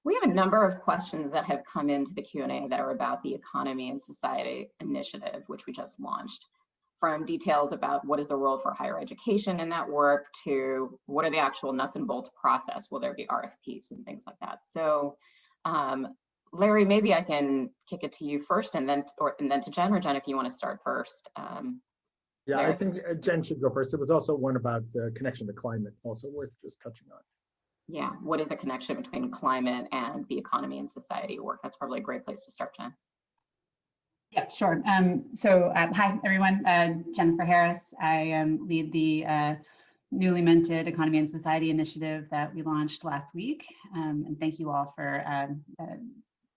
We have a number of questions that have come into the Q&A that are about the Economy and Society Initiative, which we just launched. From details about what is the role for higher education in that work to what are the actual nuts and bolts process, will there be RFPs and things like that. So Larry, maybe I can kick it to you first and then to Jen, or Jen, if you want to start first. Yeah, Larry. I think Jen should go first. It was also one about the connection to climate, also worth just touching on. Yeah, what is the connection between climate and the economy and society work? That's probably a great place to start, Jen. Yeah, sure. Hi, everyone. Jennifer Harris. I lead the newly minted Economy and Society Initiative that we launched last week. And thank you all for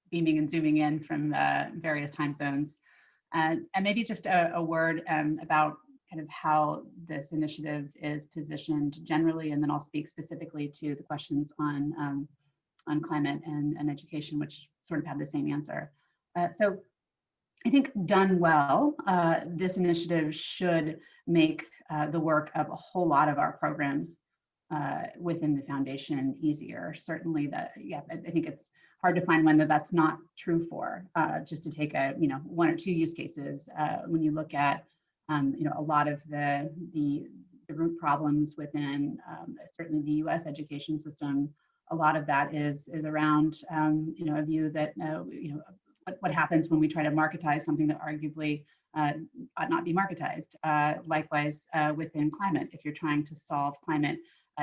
beaming and zooming in from various time zones. And maybe just a word about kind of how this initiative is positioned generally, and then I'll speak specifically to the questions on climate and education, which sort of have the same answer. So I think done well, this initiative should make the work of a whole lot of our programs within the foundation easier. Certainly that, yeah, I think it's hard to find one that's not true for. Just to take one or two use cases, when you look at a lot of the root problems within certainly the U.S. education system, a lot of that is around a view that what happens when we try to marketize something that arguably ought not be marketized. Likewise, within climate, if you're trying to solve climate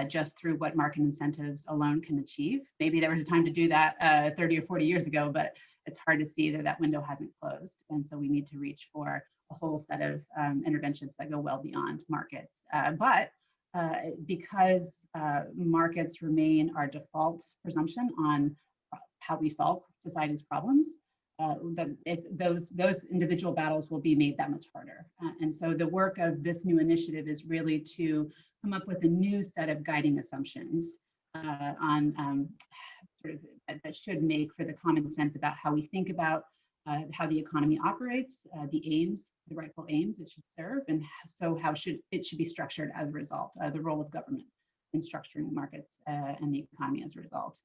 just through what market incentives alone can achieve. Maybe there was a time to do that 30 or 40 years ago, but it's hard to see that window hasn't closed. And so we need to reach for a whole set of interventions that go well beyond markets. But because markets remain our default presumption on how we solve society's problems, those individual battles will be made that much harder. And so the work of this new initiative is really to come up with a new set of guiding assumptions on sort of that should make for the common sense about how we think about how the economy operates, the aims, the rightful aims it should serve, and so how it should be structured as a result, the role of government in structuring markets and the economy as a result.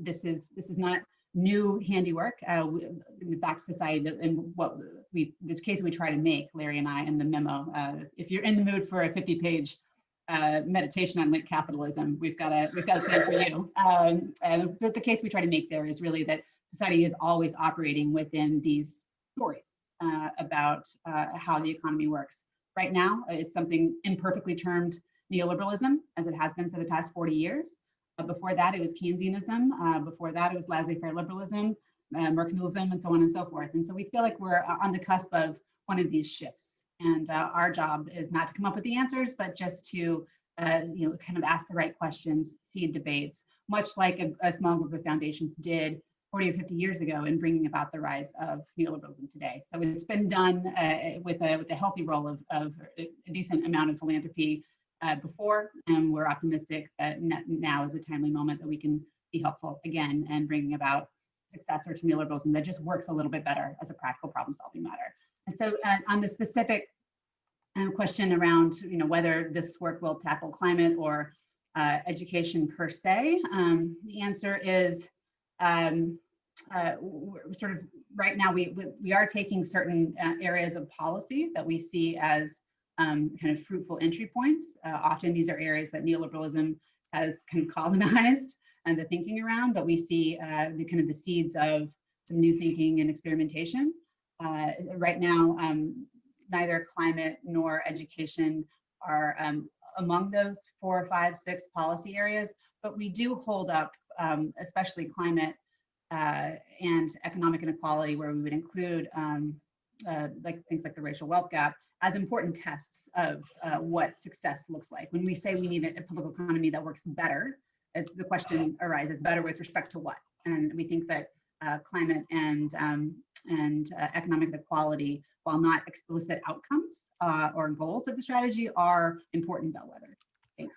This is not new handiwork. In fact, society, and this case we try to make, Larry and I, in the memo, if you're in the mood for a 50-page meditation on late capitalism, we've got a plan for you. But the case we try to make there is really that society is always operating within these stories about how the economy works. Right now, it's something imperfectly termed neoliberalism, as it has been for the past 40 years. Before that, it was Keynesianism. Before that, it was laissez-faire liberalism, mercantilism, and so on and so forth. And so we feel like we're on the cusp of one of these shifts. And our job is not to come up with the answers, but just to kind of ask the right questions, seed debates, much like a small group of foundations did 40 or 50 years ago in bringing about the rise of neoliberalism today. So it's been done with a healthy role of a decent amount of philanthropy before, and we're optimistic that now is a timely moment that we can be helpful again and bringing about successor to neoliberalism that just works a little bit better as a practical problem-solving matter. And so on the specific question around whether this work will tackle climate or education per se, the answer is sort of right now we are taking certain areas of policy that we see as kind of fruitful entry points. Often these are areas that neoliberalism has kind of colonized and the thinking around, but we see the kind of the seeds of some new thinking and experimentation. Right now, neither climate nor education are among those 4, 5, 6 policy areas, but we do hold up, especially climate and economic inequality, where we would include like things like the racial wealth gap, as important tests of what success looks like. When we say we need a political economy that works better, the question arises, better with respect to what? And we think that climate and economic inequality, while not explicit outcomes or goals of the strategy, are important bellwethers. Thanks.